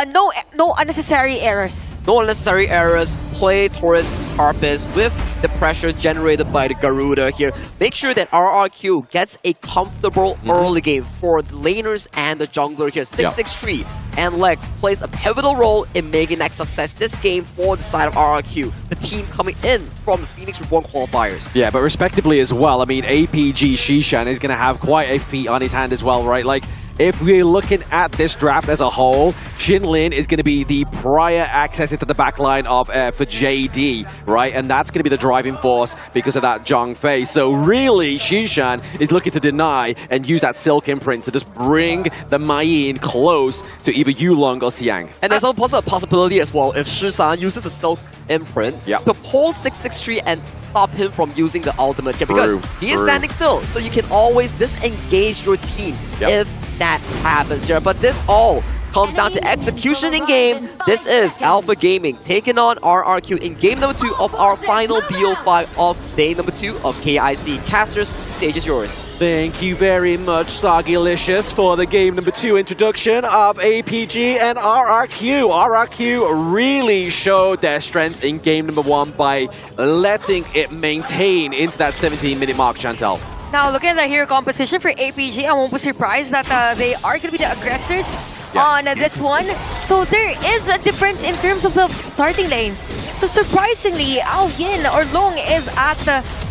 no unnecessary errors. No unnecessary errors. Play towards Harpist with the pressure generated by the Garuda here. Make sure that RRQ gets a comfortable early game for the laners and the jungler here. 663 and Lex plays a pivotal role in making that success this game for the side of RRQ, the team coming in from the Phoenix Reborn qualifiers. Yeah, but respectively as well, I mean, APG Shishan is going to have quite a feat on his hand as well, right? Like, if we're looking at this draft as a whole, Xinlin is going to be the prior access into the backline of for JD, right? And that's going to be the driving force because of that Zhang Fei. So really, Shishan is looking to deny and use that Silk Imprint to just bring the Mayin close to either Yulong or Xiang. And there's also a possibility as well if Shisan uses a Silk Imprint to pull 663 and stop him from using the ultimate here, because he is standing still. So you can always disengage your team if that happens here. But this all comes down to execution in game. This is Alpha Gaming taking on RRQ in game number 2 of our final BO5 of day number 2 of KIC. Casters, stage is yours. Thank you very much, Soggylicious, for the game number 2 introduction of APG and RRQ. RRQ really showed their strength in game number 1 by letting it maintain into that 17-minute mark, Chantel. Now, looking at the hero composition for APG, I won't be surprised that they are going to be the aggressors on this one. So there is a difference in terms of the starting lanes. So surprisingly, Ao Yin or Long is at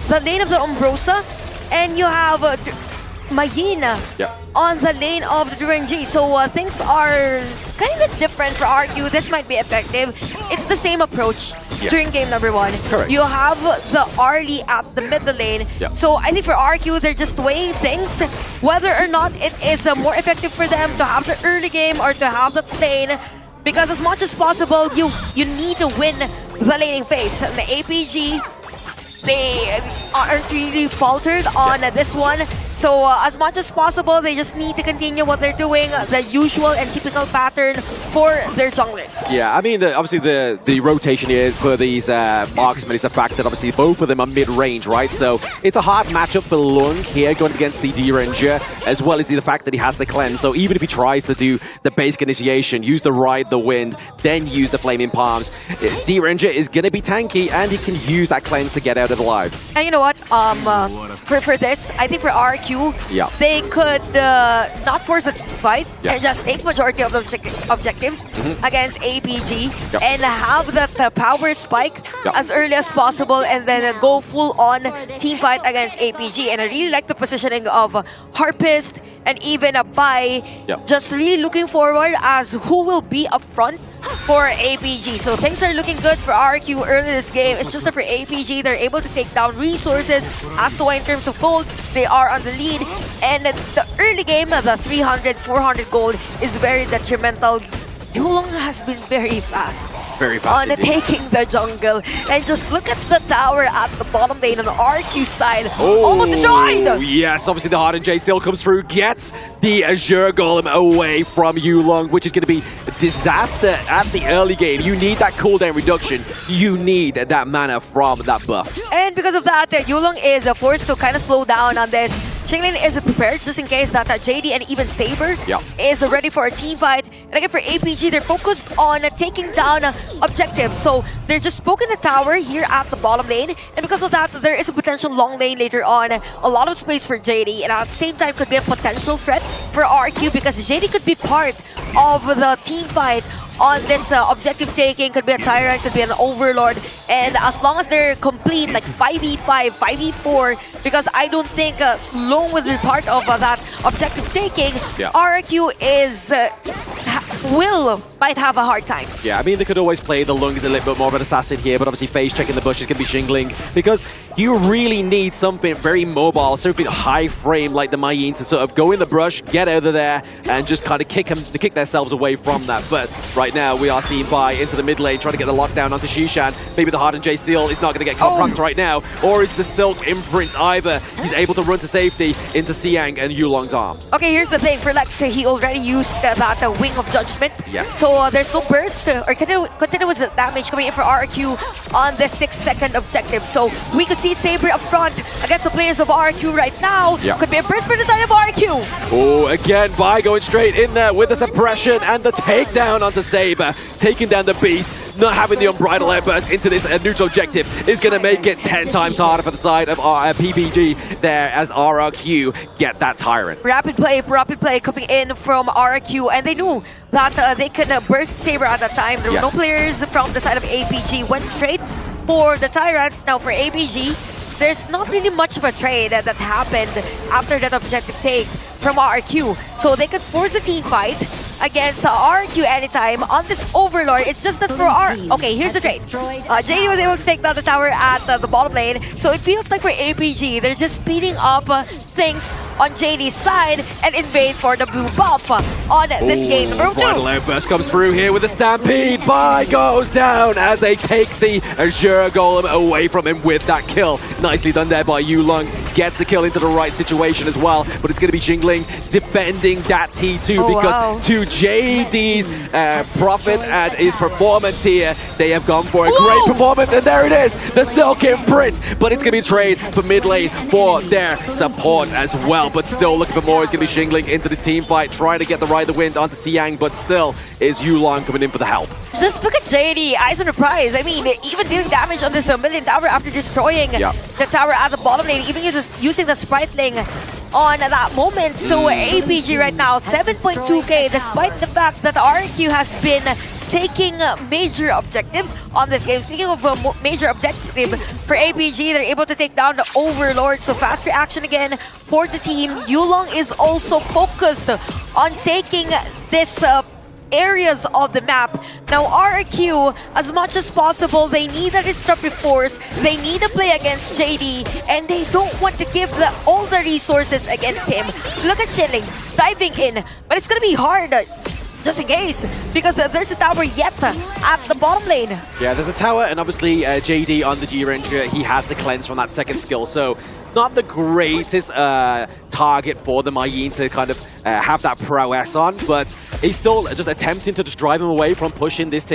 the lane of the Umbrosa, and you have Mayin on the lane of the Duranji. So things are kind of different for RQ. This might be effective. It's the same approach during game number 1. Correct. You have the Arlie at the middle lane. So I think for RQ, they're just weighing things, whether or not it is more effective for them to have the early game or to have the lane. Because as much as possible, you need to win the laning phase. And the APG, they aren't really faltered on this one. So as much as possible, they just need to continue what they're doing, the usual and typical pattern for their junglers. Yeah, I mean, obviously the rotation here for these marksmen is the fact that obviously both of them are mid-range, right? So it's a hard matchup for Lung here going against the D-Ranger, as well as the fact that he has the cleanse. So even if he tries to do the basic initiation, use the Ride the Wind, then use the Flaming Palms, D-Ranger is going to be tanky, and he can use that cleanse to get out of the live. And you know what? For this, I think for RQ, they could not force a fight and just take majority of the objectives against APG and have the power spike as early as possible, and then go full on team fight against APG. And I really like the positioning of Harpist and even a Bai, just really looking forward as who will be up front for APG. So things are looking good for RQ early this game. It's just that for APG, they're able to take down resources. As to why in terms of gold, they are on the lead. And the early game, the 300, 400 gold is very detrimental. Yulong has been very fast. Very fast on taking the jungle. And just look at the tower at the bottom lane on the RQ side. Almost destroyed! Yes, obviously the Hardened Jade still comes through, gets the Azure Golem away from Yulong, which is going to be a disaster at the early game. You need that cooldown reduction. You need that mana from that buff. And because of that, Yulong is forced to kind of slow down on this. Xinlin is prepared just in case that JD and even Saber is ready for a team fight. And again, for APG, they're focused on taking down objectives. So they're just poking the tower here at the bottom lane. And because of that, there is a potential long lane later on. A lot of space for JD. And at the same time, could be a potential threat for RQ because JD could be part of the team fight on this objective taking. Could be a Tyrant, could be an Overlord. And as long as they're complete, like 5v5, 5v4, because I don't think Long will be part of that objective taking, RQ is might have a hard time. Yeah, I mean, they could always play the Lung as a little bit more of an assassin here, but obviously phase checking the bush is going to be Xingling, because you really need something very mobile, something high frame like the Mayin to sort of go in the brush, get out of there, and just kind of kick themselves away from that. But right now, we are seeing Bai into the mid lane, trying to get the lockdown onto Shishan. Maybe the Hardened Jade Steel is not going to get confronted right now, or is the Silk Imprint either? He's able to run to safety into Xiang and Yulong's arms. Okay, here's the thing. For Lex, he already used that Wing of Judgment punishment. Yes. So there's no burst or continuous damage coming in for RRQ on the 6-second objective. So we could see Saber up front against the players of RRQ right now. Could be a burst for the side of RRQ. Oh, again, Vi going straight in there with the suppression and the takedown onto Saber, taking down the beast. Not having the unbridled airburst into this neutral objective is going to make it 10 times harder for the side of PBG there as RRQ get that Tyrant. Rapid play coming in from RRQ, and they knew that they could burst Saber at that time. There were no players from the side of APG. Went straight for the Tyrant. Now for APG, there's not really much of a trade that happened after that objective take from RRQ. So they could force a team fight against RRQ anytime on this Overlord. It's just that for okay, here's the trade. JD was able to take down the tower at the bottom lane. So it feels like for APG, they're just speeding up things on JD's side and invade for the blue buff on this game. Number 2. Final outburst comes through here with a stampede. Vi goes down as they take the Azure Golem away from him with that kill. Nicely done there by Yulong. Gets the kill into the right situation as well, but it's going to be Jingling defending that T2 because to JD's profit and his performance here, they have gone for a great performance, and there it is, the Silk Imprint, but it's going to be a trade for mid lane for their support as well, but still looking for more. It's going to be Jingling into this team fight, trying to get the Ride the Wind onto Siang, but still is Yulong coming in for the help. Just look at JD, eyes on the prize. I mean, even dealing damage on this million tower after destroying the tower at the bottom lane, even using the Spriteling on that moment. So APG right now, 7.2k, despite the fact that RQ has been taking major objectives on this game. Speaking of a major objective for APG, they're able to take down the Overlord. So fast reaction again for the team. Yulong is also focused on taking this areas of the map. Now RRQ, as much as possible, they need a disruptive force, they need to play against JD, and they don't want to give all the resources against him. Look at Chilling diving in, but it's gonna be hard just in case, because there's a tower yet at the bottom lane. Yeah, there's a tower, and obviously JD on the G-Ranger, he has the cleanse from that second skill, so not the greatest target for the Mayin to kind of have that prowess on, but he's still just attempting to just drive him away from pushing this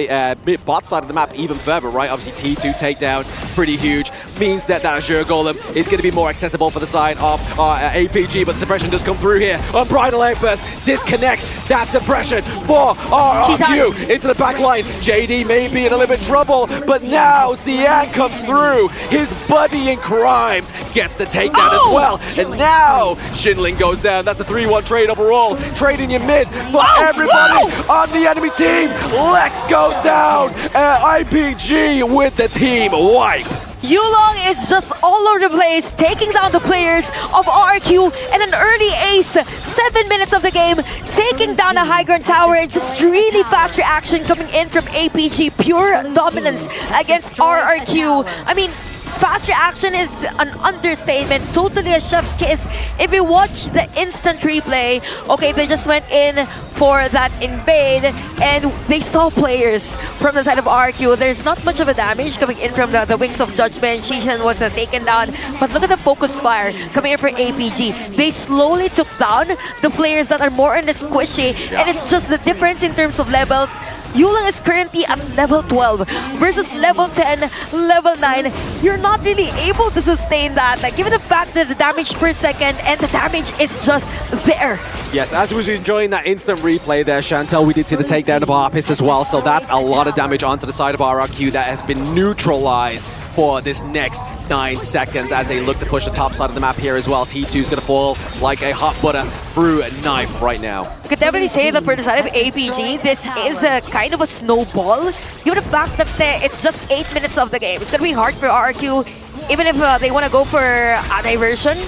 bot side of the map even further, right? Obviously T2 takedown, pretty huge, means that that Azure Golem is going to be more accessible for the side of APG, but suppression does come through here. Unbridled Outburst disconnects that suppression for RRQ into the back line. JD may be in a little bit of trouble, but now Xian comes through. His buddy in crime gets the takedown as well, and now Shinling goes down. That's a 3-1 trade overall. Trading your mid for everybody on the enemy team. Lex goes down. IPG with the team wipe. Yulong is just all over the place, taking down the players of RQ, and an early ace, 7 minutes of the game, taking down a high ground tower, and just really fast reaction coming in from APG, pure dominance against RRQ. I mean, fast reaction is an understatement, totally a chef's kiss. If you watch the instant replay, okay, they just went in for that invade, and they saw players from the side of RQ. There's not much of a damage coming in from the Wings of Judgment. Shishan was taken down, but look at the focus fire coming in for APG. They slowly took down the players that are more in the squishy, and it's just the difference in terms of levels. Yulong is currently at level 12 versus level 10, level 9. You're not really able to sustain that, like, given the fact that the damage per second and the damage is just there. Yes, as we was enjoying that instant replay there, Chantel, we did see the takedown of Harpist as well, so that's a lot of damage onto the side of RRQ that has been neutralized for this next 9 seconds as they look to push the top side of the map here as well. T2 is going to fall like a hot butter through a knife right now. I could definitely say that for the side of APG, this is a kind of a snowball, given the fact that it's just 8 minutes of the game. It's going to be hard for RQ, even if they want to go for a diversion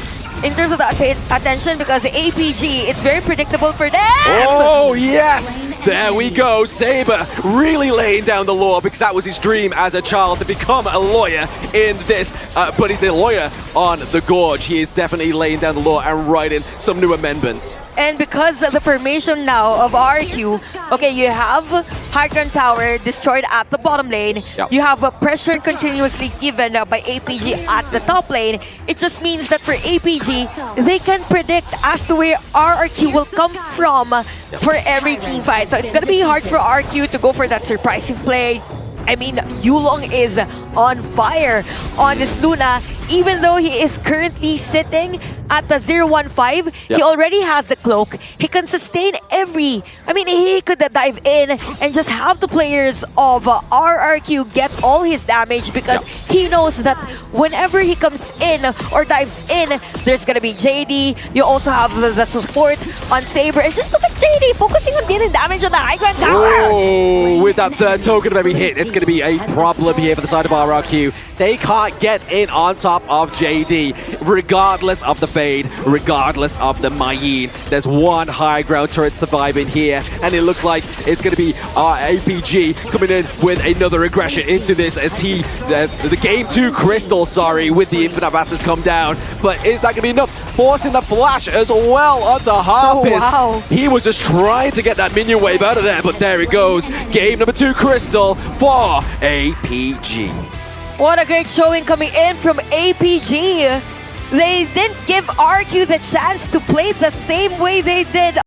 in terms of the attention, because APG, it's very predictable for them. Oh, yes! There we go. Saber really laying down the law, because that was his dream as a child, to become a lawyer in this. But he's a lawyer on the Gorge. He is definitely laying down the law and writing some new amendments. And because of the formation now of RQ, okay, you have high ground tower destroyed at the bottom lane. Yep. You have a pressure continuously given by APG at the top lane. It just means that for APG, they can predict as to where RRQ will come from for every team fight. So it's gonna be hard for RQ to go for that surprising play. I mean, Yulong is on fire on this Luna. Even though he is currently sitting at the 0-1-5, he already has the cloak. He can sustain every... I mean, he could dive in and just have the players of RRQ get all his damage because he knows that whenever he comes in or dives in, there's gonna be JD. You also have the support on Saber. And just look at JD focusing on dealing damage on the high ground tower. Oh, with that third token of every hit, it's going to be a problem here for the side of RRQ. They can't get in on top of JD, regardless of the fade, regardless of the Mayin. There's one high ground turret surviving here, and it looks like it's going to be APG coming in with another aggression into this the game 2 Crystal, with the Infinite Masters come down. But is that going to be enough? Forcing the flash as well onto Harpist. Oh, wow. He was just trying to get that minion wave out of there, but there it goes. Game number 2 Crystal for APG. What a great showing coming in from APG. They didn't give RQ the chance to play the same way they did